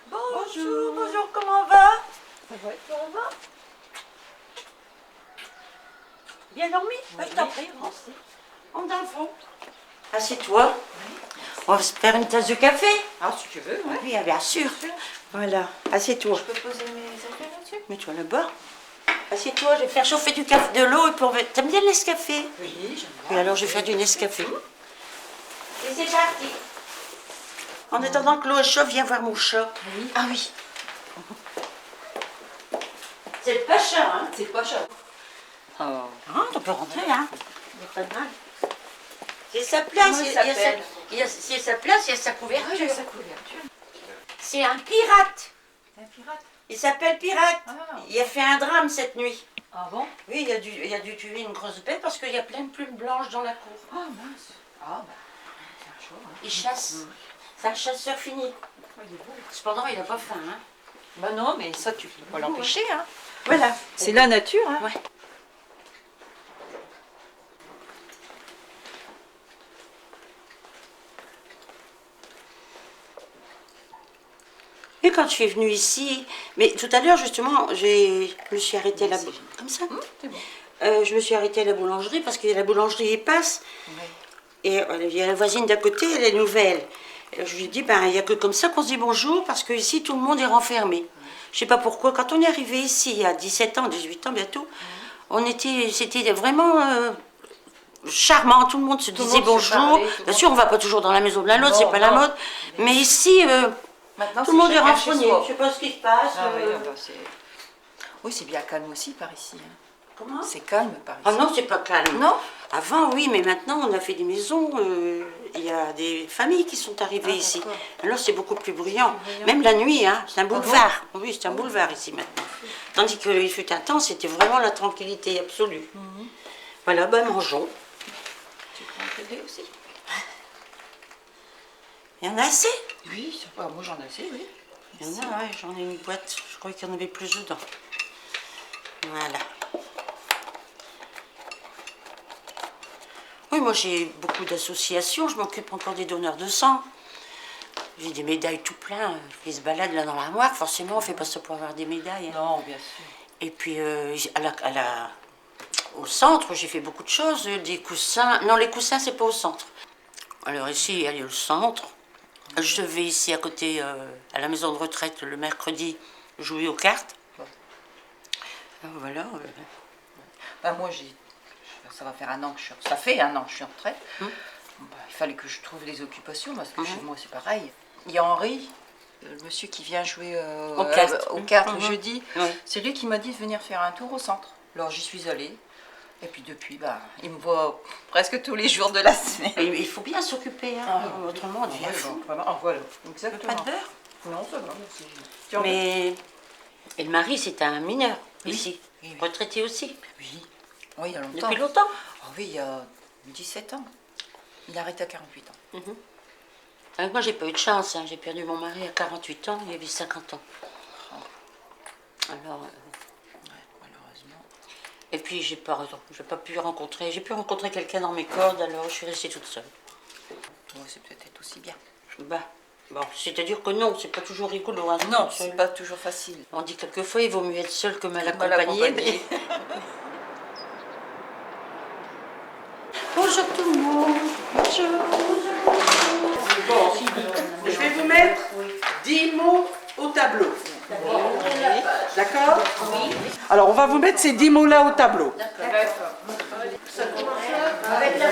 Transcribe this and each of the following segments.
Bonjour, bonjour, comment on va? Ça va, toi, on va? Bien dormi? Oui, Je t'en prie, merci. on est dans le fond. Assieds-toi. On va se faire une tasse de café. Ah, si tu veux, ouais. Oui, bien sûr. Voilà, assieds-toi. Je peux poser mes affaires là-dessus? Mets-toi là-bas. Assieds-toi, je vais faire chauffer du café, de l'eau et puis on va... T'aimes bien le Nescafé? Oui, j'aime bien. Oui, alors je vais faire du Nescafé. Et c'est parti. En attendant que l'eau chauffe, viens voir mon chat. Oui. Ah oui. C'est le Pacha, hein? C'est pas cher. Oh. Ah, on peut rentrer, hein? Il n'y a pas de mal. C'est sa place, Comment il s'appelle? c'est sa place, il y a sa Ah, couverture. j'ai sa couverture. C'est un pirate. Un pirate? Il s'appelle Pirate. Ah. Il a fait un drame cette nuit. Ah bon? Oui, il a dû tuer une grosse bête parce qu'il y a plein de plumes blanches dans la cour. Ah, mince. Ah, bah, c'est un chaud, hein. Il chasse. C'est un chasseur fini. Oh, il est beau. Cependant, il n'a pas faim, hein? Bah non, mais ça, tu peux pas l'empêcher, hein. Voilà. C'est la nature, hein. Ouais. Et quand je suis venue ici, mais tout à l'heure justement, je me suis arrêtée à la comme ça. C'est bon. Je me suis arrêtée à la boulangerie parce qu'il y a la boulangerie Épasse Ouais. et il y a la voisine d'à côté, elle est nouvelle. Et je lui ai dit, ben il n'y a que comme ça qu'on se dit bonjour parce que ici tout le monde est renfermé. Je sais pas pourquoi. Quand on est arrivé ici il y a 17 ans, 18 ans bientôt, c'était vraiment charmant. Tout le monde se le disait monde se bonjour. parlait, tout le Bien monde- sûr, on va pas toujours dans la maison de l'un l'autre, Non, c'est pas la non. mode. Mais ici, Maintenant, tout le monde est chacun chez renfrogné. soi. Je sais pas ce qui se passe. Ah oui, bah, c'est... Oui, c'est bien calme aussi par ici, hein. Comment? C'est calme par ici. Ah non, c'est pas calme. Non? Avant, oui, mais maintenant, on a fait des maisons. Il y a des familles qui sont arrivées Ah, ici. d'accord. Alors, c'est beaucoup plus bruyant. Plus bruyant. Même la nuit, hein, c'est un bon boulevard. Oui, c'est un boulevard ici maintenant. Tandis qu'il fut un temps, c'était vraiment la tranquillité absolue. Voilà, ben mangeons. Tu prends un peu de lait aussi? Il y en a assez? Oui, ça va. Moi j'en ai assez, oui. Il y en a, ouais, j'en ai une boîte. Je croyais qu'il y en avait plus dedans. Voilà. Oui, moi j'ai beaucoup d'associations. Je m'occupe encore des donneurs de sang. J'ai des médailles tout plein qui se baladent là dans l'armoire. Forcément, on ne fait pas ça pour avoir des médailles, hein. Non, bien sûr. Et puis au centre, j'ai fait beaucoup de choses. Des coussins. Non, les coussins, c'est pas au centre. Alors ici, il y a le centre. Je vais ici à côté, à la maison de retraite, le mercredi, jouer aux cartes. Alors voilà. Ben, moi, ça va faire un an que je suis... Ça fait un an que je suis en retraite. Bon, ben, il fallait que je trouve des occupations, parce que chez moi, c'est pareil. Il y a Henri, le monsieur qui vient jouer aux cartes le jeudi. Oui. C'est lui qui m'a dit de venir faire un tour au centre. Alors, j'y suis allée. Et puis depuis, bah, il me voit presque tous les jours de la semaine. Et il faut bien s'occuper, hein. Autrement on devient fou. Ah, voilà, Pas exactement. de beurre. Non, ça va, merci. Tu en veux? Mais. Et le mari, c'est un mineur, Oui. ici. Oui, oui. Retraité aussi. Oui. Oui, il y a longtemps. Depuis longtemps. Ah oui, il y a 17 ans. Il a arrêté à 48 ans. Moi, j'ai pas eu de chance, hein. J'ai perdu mon mari à 48 ans, il avait 50 ans. Alors, Malheureusement. et puis j'ai pas pu rencontrer. J'ai pu rencontrer quelqu'un dans mes cordes, alors je suis restée toute seule. Moi, c'est peut-être aussi bien. Bah, bon, c'est-à-dire que non, c'est pas toujours rigolo. Hein, Non, toute seule. c'est pas toujours facile. On dit quelquefois, il vaut mieux être seul que mal Mal accompagné. accompagné. Bonjour tout le monde. Bonjour. Bon, je vais vous mettre 10 mots au tableau. D'accord? Oui. Alors, on va vous mettre ces 10 mots-là au tableau.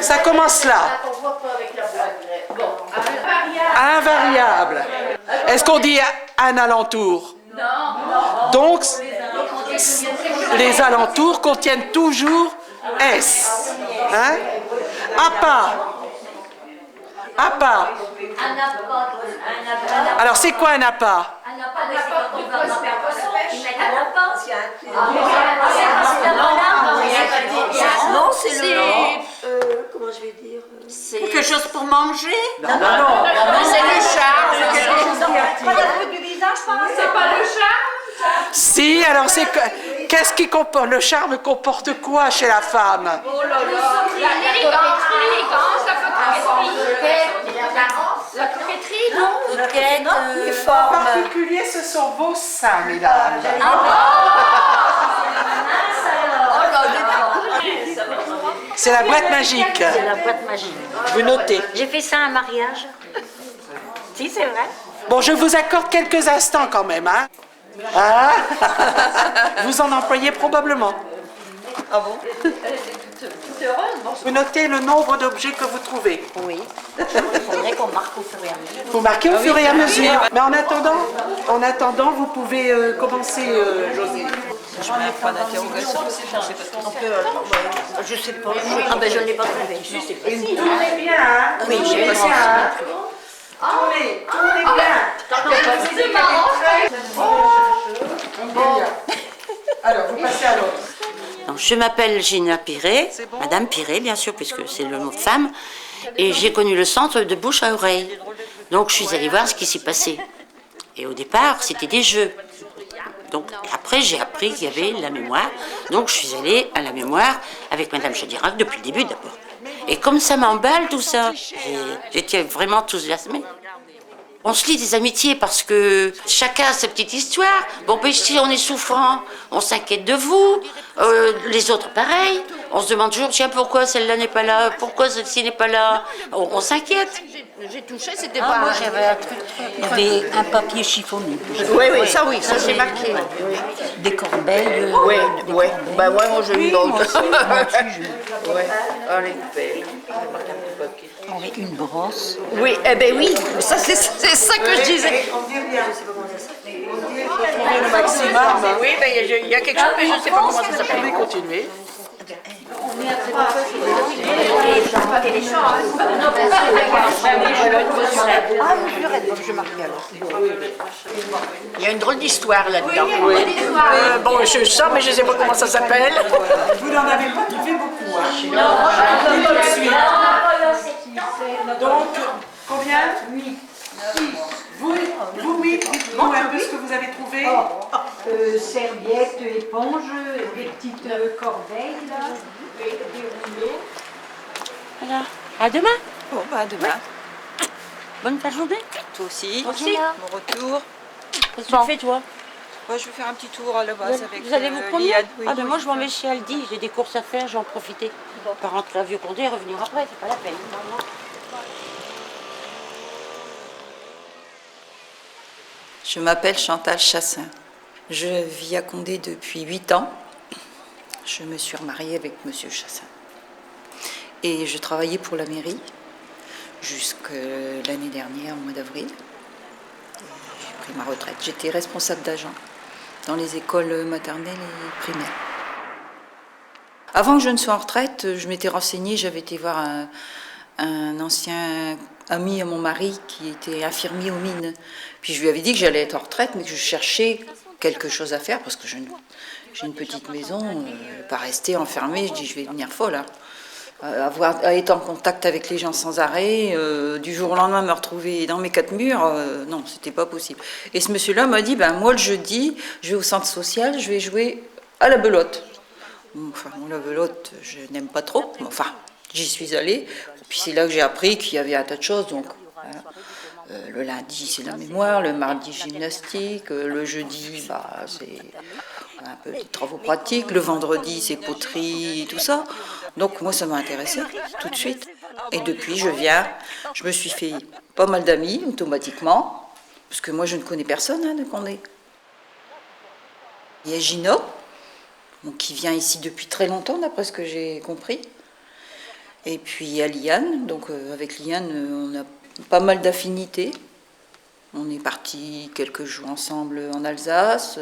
Ça commence là. Invariable. Est-ce qu'on dit un alentour? Non. Donc, les alentours contiennent toujours S. Hein? Appât. Appât. Alors, c'est quoi un appât? Non, c'est le. Comment je vais dire? C'est quelque chose pour manger? Non, non. C'est le charme. C'est pas le charme? Si, alors c'est qu'est-ce qui comporte le charme comporte quoi chez la femme? Oh là là, l'élégance, la coquetterie, non? Les En formes. particulier, ce sont vos seins, mesdames. C'est la boîte magique. C'est la boîte magique. Vous notez. J'ai fait ça à un mariage. Si, c'est vrai. Bon, je vous accorde quelques instants quand même, hein? Ah vous en employez probablement. Ah bon? Vous notez le nombre d'objets que vous trouvez. Oui. Il faudrait qu'on marque au fur et à mesure. Vous marquez au fur et à mesure. Mais en attendant, vous pouvez commencer, José. Je mets pas d'interrogation, je ne sais pas ce qu'on peut. Je sais pas. Ah ben je ne l'ai pas trouvé. Tournez bien, hein? Oui, j'ai Tournez pas bien, hein? Tournez bien. C'est marrant. Alors, vous passez à l'autre. Donc, je m'appelle Gina Piré, Madame Piré bien sûr, puisque c'est le mot de femme, et j'ai connu le centre de bouche à oreille. Donc je suis allée voir ce qui s'y passait. Et au départ, c'était des jeux. Donc après, j'ai appris qu'il y avait la mémoire. Donc je suis allée à la mémoire avec Madame Chaudierac depuis le début d'abord. Et comme ça m'emballe tout ça, j'étais vraiment enthousiasmée. On se lie des amitiés parce que chacun a sa petite histoire. Bon, ben, si on est souffrant, on s'inquiète de vous. Les autres, pareil. On se demande toujours, tiens, pourquoi celle-là n'est pas là? Pourquoi celle-ci n'est pas là? On s'inquiète. J'ai touché, c'était Ah, pas. moi, j'avais un truc. Il y avait un papier chiffonné. Oui, ça j'ai marqué. Des corbeilles. Oui, oui. Bah ouais, moi j'ai eu d'autres. Ouais, Allez, belle. avec une brosse. Oui, eh ben oui, ça c'est ça que je disais. On dit rien. Le maximum. Oui, ben il y a quelque chose, mais je ne sais pas comment ça Vous s'appelle. pouvez continuer. Il y a une drôle d'histoire là-dedans. Bon, je sens, mais je ne sais pas comment ça s'appelle. Vous n'en avez pas trouvé beaucoup, hein? Je vous le dis tout de suite. Donc, combien? 8. Vous, dites-nous un peu ce que vous avez trouvé. Serviettes, éponges, des petites corbeilles là, des rouleaux. Voilà. À demain. Bon, bah demain. Bonne fin de journée. Toi aussi. Aussi. Mon retour. Qu'est-ce que tu fais, toi? Moi, je vais faire un petit tour à la base avec Vous allez vous promener? Liane. Oui, Ah ben oui. moi je m'en vais chez Aldi, j'ai des courses à faire, je vais en profiter. Pas rentrer à Vieux-Condé et revenir après, c'est pas la peine. Je m'appelle Chantal Chassin. Je vis à Condé depuis 8 ans. Je me suis remariée avec Monsieur Chassin. Et je travaillais pour la mairie jusqu'à l'année dernière, au mois d'avril. J'ai pris ma retraite. J'étais responsable d'agent dans les écoles maternelles et primaires. Avant que je ne sois en retraite, je m'étais renseignée, j'avais été voir un ancien ami à mon mari qui était infirmier aux mines. Puis je lui avais dit que j'allais être en retraite, mais que je cherchais quelque chose à faire parce que j'ai une petite maison, pas rester enfermée. Je dis, je vais devenir folle. Hein. à être en contact avec les gens sans arrêt, du jour au lendemain me retrouver dans mes 4 murs, non, c'était pas possible. Et ce monsieur-là m'a dit, ben moi le jeudi, je vais au centre social, je vais jouer à la belote. Enfin, la belote, je n'aime pas trop, mais enfin, j'y suis allée. Puis c'est là que j'ai appris qu'il y avait un tas de choses, donc voilà. Le lundi, c'est la mémoire, le mardi, gymnastique, le jeudi, bah, c'est un peu des travaux pratiques, le vendredi, c'est poterie, tout ça. Donc moi, ça m'a intéressée tout de suite. Et depuis, je me suis fait pas mal d'amis automatiquement, parce que moi, je ne connais personne de Condé. Il y a Gino, qui vient ici depuis très longtemps, d'après ce que j'ai compris. Et puis il y a Liane, donc avec Liane, on a pas mal d'affinités. On est partis quelques jours ensemble en Alsace.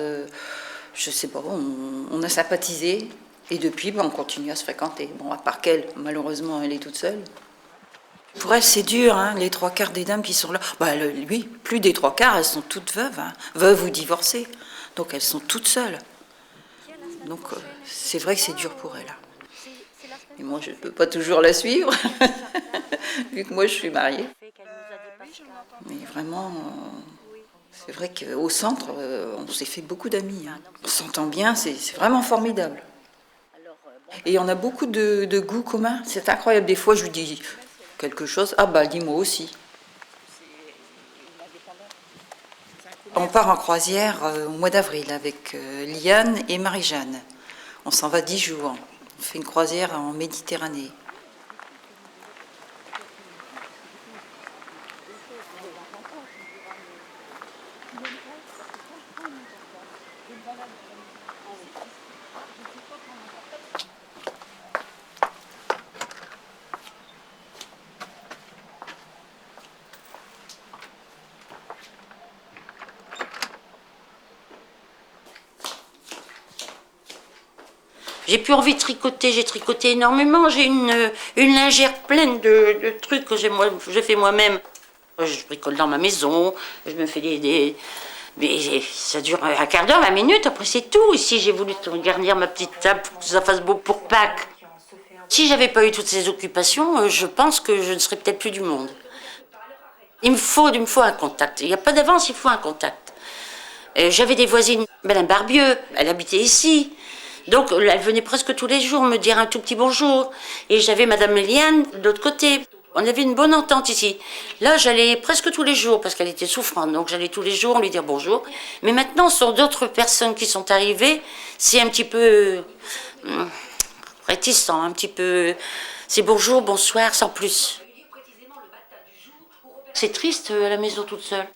Je sais pas, on a sympathisé. Et depuis, on continue à se fréquenter. Bon, à part qu'elle, malheureusement, elle est toute seule. Pour elle, c'est dur, hein, les 3/4 des dames qui sont là. Bah, oui, plus des 3/4, elles sont toutes veuves, hein, veuves ou divorcées. Donc elles sont toutes seules. Donc c'est vrai que c'est dur pour elle. Et moi, je ne peux pas toujours la suivre, vu que moi, je suis mariée. Mais vraiment, c'est vrai qu'au centre, on s'est fait beaucoup d'amis. Hein. On s'entend bien, c'est vraiment formidable. Et on a beaucoup de goûts communs. C'est incroyable. Des fois, je lui dis quelque chose. Ah bah, dis-moi aussi. On part en croisière au mois d'avril avec Liane et Marie-Jeanne. On s'en va 10 jours. On fait une croisière en Méditerranée. J'ai plus envie de tricoter, j'ai tricoté énormément. J'ai une lingère pleine de trucs que j'ai fait moi-même. Je bricole dans ma maison, je me fais mais ça dure un quart d'heure, 20 minutes, après c'est tout. Ici, j'ai voulu garnir ma petite table pour que ça fasse beau pour Pâques. Si j'avais pas eu toutes ces occupations, je pense que je ne serais peut-être plus du monde. Il me faut un contact. Il n'y a pas d'avance, il faut un contact. J'avais des voisines, Madame Barbieux, elle habitait ici. Donc, elle venait presque tous les jours me dire un tout petit bonjour. Et j'avais Madame Liane de l'autre côté. On avait une bonne entente ici. Là, j'allais presque tous les jours parce qu'elle était souffrante. Donc, j'allais tous les jours lui dire bonjour. Mais maintenant, ce sont d'autres personnes qui sont arrivées. C'est un petit peu réticent, un petit peu... C'est bonjour, bonsoir, sans plus. C'est triste à la maison toute seule.